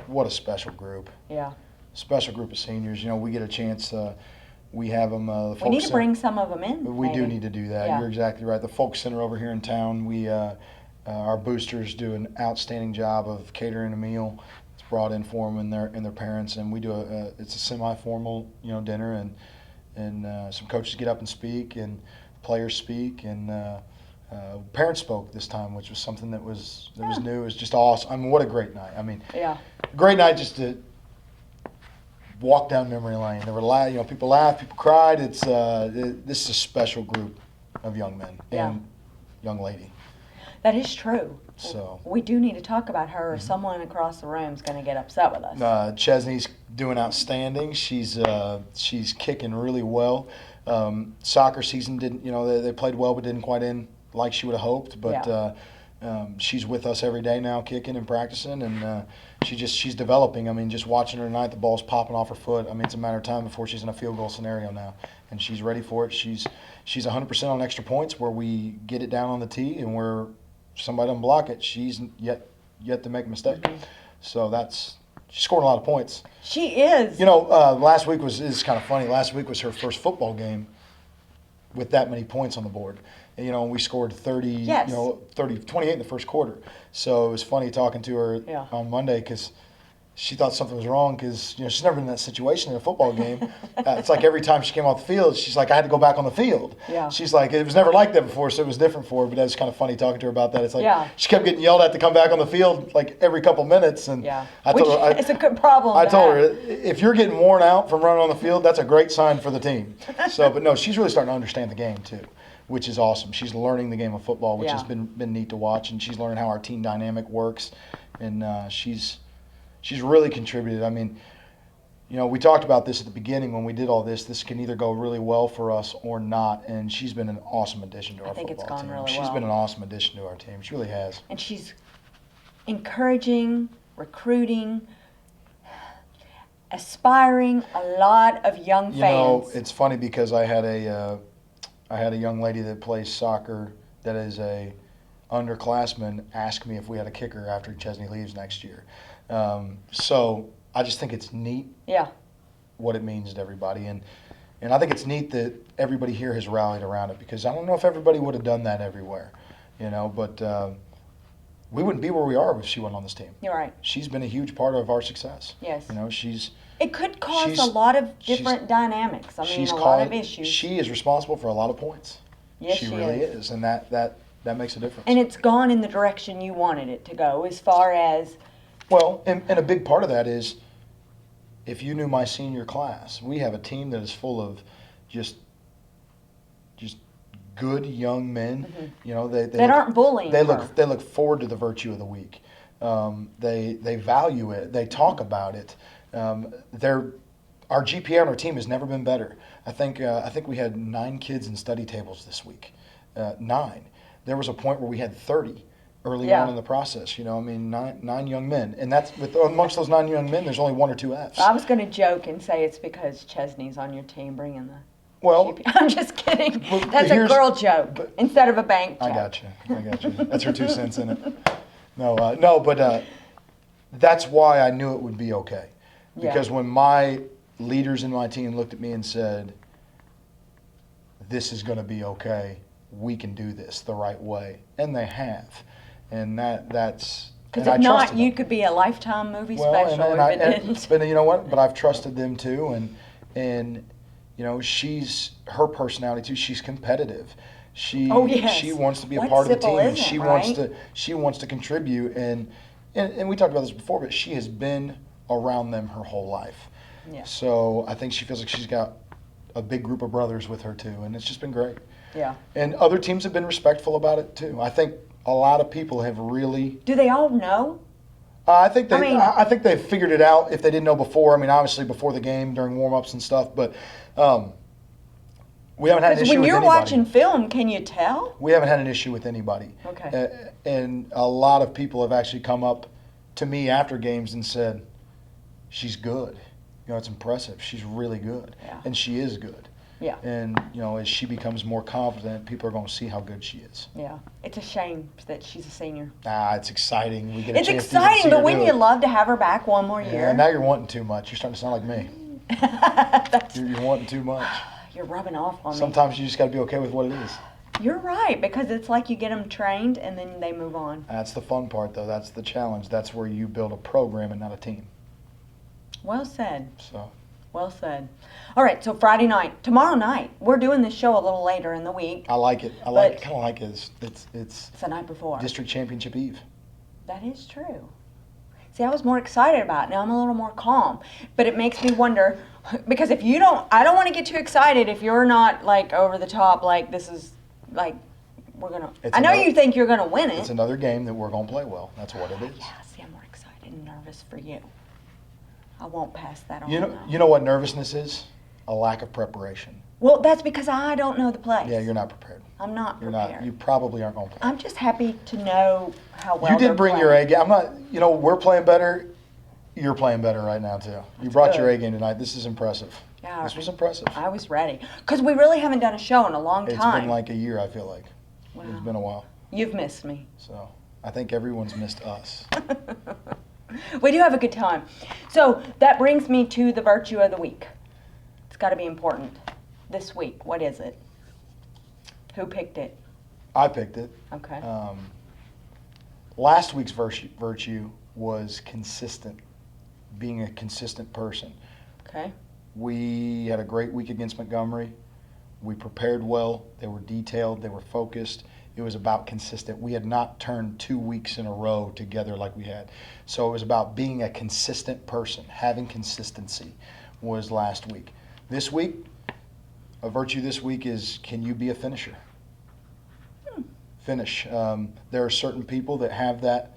D: What a special group.
B: Yeah.
D: Special group of seniors. You know, we get a chance. We have them.
B: We need to bring some of them in.
D: We do
B: maybe.
D: need to do that.
B: Yeah.
D: You're exactly right. The Folk Center over here in town, our boosters do an outstanding job of catering a meal. It's brought in for them and their parents, and we do it's a semi-formal dinner, and some coaches get up and speak, and players speak, and parents spoke this time, which was something that was new. It was just awesome. I mean, what a great night. I mean,
B: Yeah.
D: great night just to walk down memory lane. There were people laughed, people cried. This is a special group of young men and young lady.
B: That is true.
D: So
B: we do need to talk about her, or someone across the room is going to get upset with us.
D: Chesney's doing outstanding. She's kicking really well. Soccer season didn't, they played well, but didn't quite end like she would have hoped. But she's with us every day now, kicking and practicing, and she's developing. I mean, just watching her tonight, the ball's popping off her foot. I mean, it's a matter of time before she's in a field goal scenario now, and she's ready for it. She's 100% on extra points where we get it down on the tee, and where somebody doesn't block it, she's yet to make a mistake.
B: Mm-hmm.
D: So she's scoring a lot of points.
B: She is.
D: Last week is kind of funny. Last week was her first football game with that many points on the board. And, we scored 30,
B: Yes.
D: 28 in the first quarter. So it was funny talking to her on Monday because she thought something was wrong because, she's never been in that situation in a football game. It's like every time she came off the field, she's like, I had to go back on the field.
B: Yeah.
D: She's like, it was never like that before, so it was different for her. But that's kind of funny talking to her about that. It's like she kept getting yelled at to come back on the field like every couple minutes. And I told her,
B: it's a good problem.
D: I told her, if you're getting worn out from running on the field, that's a great sign for the team. But no, she's really starting to understand the game too, which is awesome. She's learning the game of football, which has been neat to watch, and she's learning how our team dynamic works, and she's really contributed. I mean, we talked about this at the beginning when we did all this. This can either go really well for us or not, and she's been an awesome addition to our football team.
B: I think it's gone really well.
D: She's been an awesome addition to our team. She really has.
B: And she's encouraging, recruiting, aspiring a lot of young fans.
D: It's funny because I had a young lady that plays soccer that is a underclassman ask me if we had a kicker after Chesney leaves next year. So I just think it's neat what it means to everybody. And I think it's neat that everybody here has rallied around it because I don't know if everybody would have done that everywhere, but we wouldn't be where we are if she wasn't on this team.
B: You're right.
D: She's been a huge part of our success.
B: Yes.
D: It
B: could cause a lot of different dynamics. I mean, a lot of issues.
D: She is responsible for a lot of points.
B: Yes,
D: she really is. And that makes a difference.
B: And it's gone in the direction you wanted it to go as far as...
D: Well, and a big part of that is, if you knew my senior class, we have a team that is full of just good young men.
B: Mm-hmm. That aren't bullying.
D: They look forward to the virtue of the week. They value it. They talk about it. Our GPA on our team has never been better. I think we had 9 kids in study tables this week. 9. There was a point where we had 30 early on in the process. 9 young men, and that's amongst those 9 young men, there's only 1 or 2 Fs.
B: I was going to joke and say it's because Chesney's on your team bringing the.
D: Well,
B: GPA. I'm just kidding. That's a girl joke instead of a bank joke.
D: I got you. That's her 2 cents in it. No, but that's why I knew it would be okay. Because when my leaders in my team looked at me and said, this is going to be okay, we can do this the right way, and they have. And that's...
B: Because if not, you could be a Lifetime movie special if it didn't.
D: But you know what? But I've trusted them too, and her personality too. She's competitive. She wants to be a part of the team, and she wants to contribute. And we talked about this before, but she has been around them her whole life. Yeah. So I think she feels like she's got a big group of brothers with her too, and it's just been great.
B: Yeah.
D: And other teams have been respectful about it too. I think a lot of people have really...
B: Do they all know?
D: I think they.
B: I mean-
D: I think they figured it out. If they didn't know before, I mean, obviously before the game, during warm-ups and stuff. But we haven't had an
B: Because
D: issue
B: when
D: with
B: you're
D: anybody.
B: watching film, can you tell?
D: We haven't had an issue with anybody.
B: Okay.
D: And a lot of people have actually come up to me after games and said, "She's good. You know, it's impressive. She's really good,
B: Yeah.
D: and she is good."
B: Yeah.
D: And as she becomes more confident, people are going to see how good she is.
B: Yeah. It's a shame that she's a senior.
D: It's exciting. We get a
B: It's
D: chance to even
B: exciting,
D: see
B: but
D: her
B: wouldn't
D: do
B: you
D: it.
B: love to have her back one more
D: Yeah,
B: year?
D: now you're wanting too much. You're starting to sound like me. You're wanting too much.
B: You're rubbing off on me.
D: Sometimes you just got to be okay with what it is.
B: You're right, because it's like you get them trained and then they move on.
D: That's the fun part, though. That's the challenge. That's where you build a program and not a team.
B: Well said.
D: So.
B: Well said. All right, so Friday night, tomorrow night, we're doing this show a little later in the week.
D: I like it. Kind of like it. It's
B: It's the night before.
D: district championship eve.
B: That is true. See, I was more excited about it. Now I'm a little more calm. But it makes me wonder, because if you don't, I don't want to get too excited if you're not like over the top, like this is like, we're going to, I know you think you're going to win it.
D: It's another game that we're going to play well. That's what it is.
B: Yeah, see, I'm more excited and nervous for you. I won't pass that on.
D: You know what nervousness is? A lack of preparation.
B: Well, that's because I don't know the place.
D: Yeah, you're not prepared.
B: I'm not
D: You're
B: prepared.
D: not. You probably aren't going to play.
B: I'm just happy to know how well
D: You
B: they're
D: did bring your
B: playing.
D: A game. I'm not. We're playing better. You're playing better right now too. You brought your
B: good.
D: A game tonight. This is impressive.
B: Yeah,
D: This was impressive.
B: I was ready. Because we really haven't done a show in a long
D: It's
B: time.
D: been like a year. I feel like
B: Wow.
D: it's been a while.
B: You've missed me.
D: So I think everyone's missed us.
B: We do have a good time. So that brings me to the virtue of the week. It's got to be important. This week, what is it? Who picked it?
D: I picked it.
B: Okay.
D: Last week's virtue was consistent, being a consistent person.
B: Okay.
D: We had a great week against Montgomery. We prepared well. They were detailed. They were focused. It was about consistent. We had not turned 2 weeks in a row together like we had. So it was about being a consistent person. Having consistency was last week. This week, a virtue this week is, can you be a finisher? Finish. There are certain people that have that,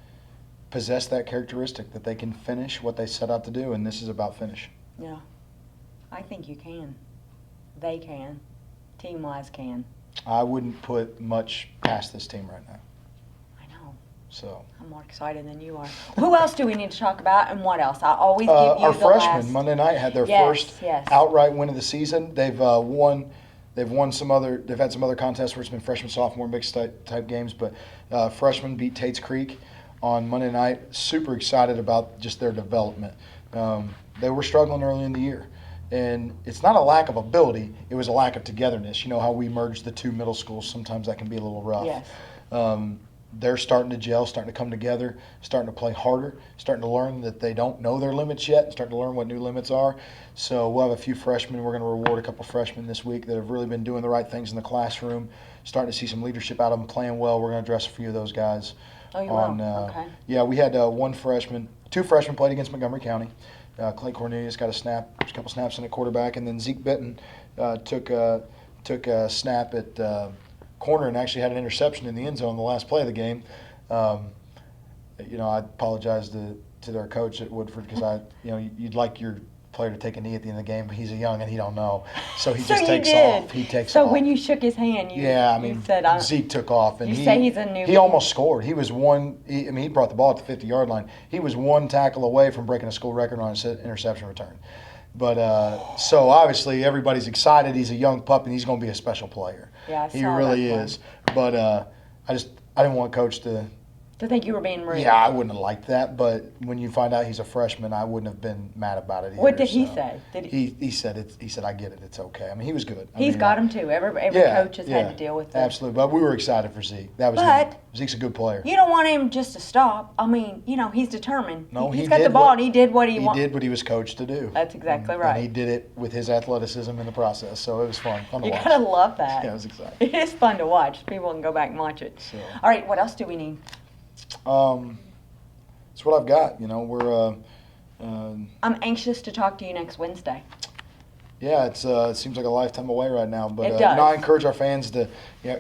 D: possess that characteristic, that they can finish what they set out to do, and this is about finish.
B: Yeah. I think you can. They can. Team-wise can.
D: I wouldn't put much past this team right now.
B: I know.
D: So
B: I'm more excited than you are. Who else do we need to talk about, and what else? I always give you
D: our
B: the
D: freshmen
B: last.
D: Monday night had their
B: Yes,
D: first
B: yes.
D: outright win of the season. They've won. They've had some other contests where it's been freshman sophomore mixed type games, but freshmen beat Tate's Creek on Monday night. Super excited about just their development. They were struggling early in the year. And it's not a lack of ability, it was a lack of togetherness. You know how we merged the two middle schools, sometimes that can be a little rough.
B: Yes.
D: They're starting to gel, starting to come together, starting to play harder, starting to learn that they don't know their limits yet, starting to learn what new limits are. So we'll have a few freshmen. We're going to reward a couple freshmen this week that have really been doing the right things in the classroom, starting to see some leadership out of them, playing well. We're going to address a few of those guys.
B: Oh, you will? Okay.
D: Yeah, we had two freshmen played against Montgomery County. Clay Cornelius got a couple snaps in at quarterback, and then Zeke Benton took a snap at corner and actually had an interception in the end zone the last play of the game. I apologize to their coach at Woodford because you'd like your player to take a knee at the end of the game, but he's a young and he don't know, so he just takes off. He takes
B: so
D: off.
B: when you shook his hand, you said,
D: Zeke took off, and
B: you say he's a newbie.
D: He almost scored. He was he brought the ball at the 50-yard line. He was one tackle away from breaking a school record on an interception return. But so obviously everybody's excited. He's a young pup and he's going to be a special player.
B: Yeah, I
D: he
B: saw
D: really
B: that
D: is. But I didn't want Coach to.
B: To think you were being rude.
D: Yeah, I wouldn't have liked that. But when you find out he's a freshman, I wouldn't have been mad about it either.
B: What did he say?
D: He said I get it. It's okay. I mean, he was good.
B: He's got him too. Every coach has had to deal with that.
D: Absolutely. But we were excited for Zeke. Zeke's a good player.
B: You don't want him just to stop. I mean, he's determined.
D: No,
B: he's got the ball and he did what he wanted.
D: He did what he was coached to do.
B: That's exactly right.
D: And he did it with his athleticism in the process. So it was fun to watch.
B: You gotta love that.
D: Yeah, it was exciting.
B: It is fun to watch. People can go back and watch it.
D: So.
B: All right, what else do we need?
D: That's what I've got. We're.
B: I'm anxious to talk to you next Wednesday.
D: Yeah, it seems like a lifetime away right now. But
B: It does.
D: I encourage our fans to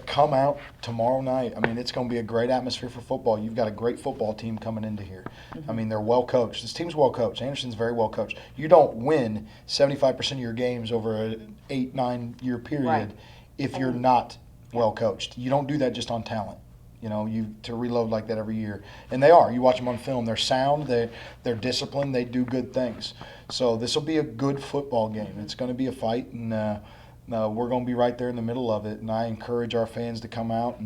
D: come out tomorrow night. I mean, it's going to be a great atmosphere for football. You've got a great football team coming into here. I mean, they're well coached. This team's well coached. Anderson's very well coached. You don't win 75% of your games over an 8-9 year period
B: Right.
D: if you're not well coached. You don't do that just on talent. You know, to reload like that every year, and they are. You watch them on film; they're sound, they're disciplined, they do good things. So this will be a good football game. It's going to be a fight, and we're going to be right there in the middle of it. And I encourage our fans to come out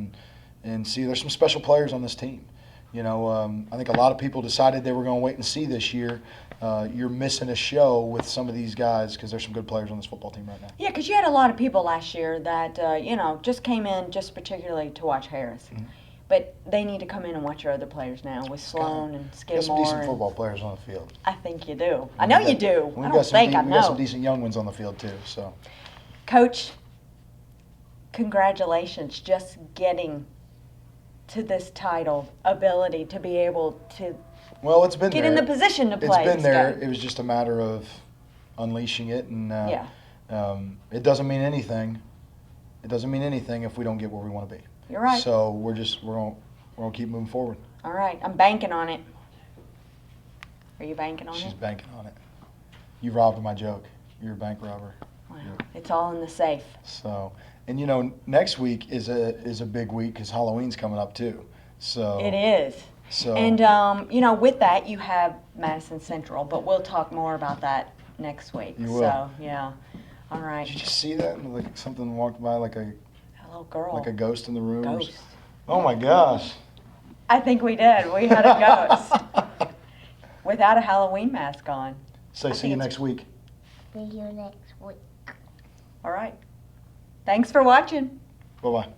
D: and see. There's some special players on this team. You know, I think a lot of people decided they were going to wait and see this year. You're missing a show with some of these guys because there's some good players on this football team right now.
B: Yeah, because you had a lot of people last year that, just came in just particularly to watch Harris.
D: Mm-hmm.
B: But they need to come in and watch your other players now with Sloan and
D: We got some
B: Skidmore.
D: decent football players on the field.
B: I think you do. I know you do.
D: We
B: I
D: got
B: don't
D: some
B: think I
D: we got some
B: know.
D: decent young ones on the field too. So.
B: Coach, congratulations just getting to this title, ability to be able to
D: Well, it's been
B: get
D: there.
B: in the position to play.
D: It's been
B: this
D: there.
B: game.
D: It was just a matter of unleashing it, and
B: Yeah.
D: it doesn't mean anything. It doesn't mean anything if we don't get where we want to be.
B: You're right.
D: So we're gonna keep moving forward.
B: All right, I'm banking on it. Are you banking on
D: She's
B: it?
D: banking on it. You robbed my joke. You're a bank robber.
B: Wow, it's all in the safe.
D: So, and you know, next week is a big week because Halloween's coming up too. So
B: It is.
D: So
B: And, with that, you have Madison Central, but we'll talk more about that next week.
D: You will.
B: So, yeah. All right.
D: did you just see that? Like something walked by, like a
B: Hello, girl.
D: like a ghost in the room.
B: Ghost.
D: Oh my gosh.
B: I think we did. We had a ghost without a Halloween mask on.
D: So see you next week.
C: See you next week.
B: All right. Thanks for watching.
D: Bye bye.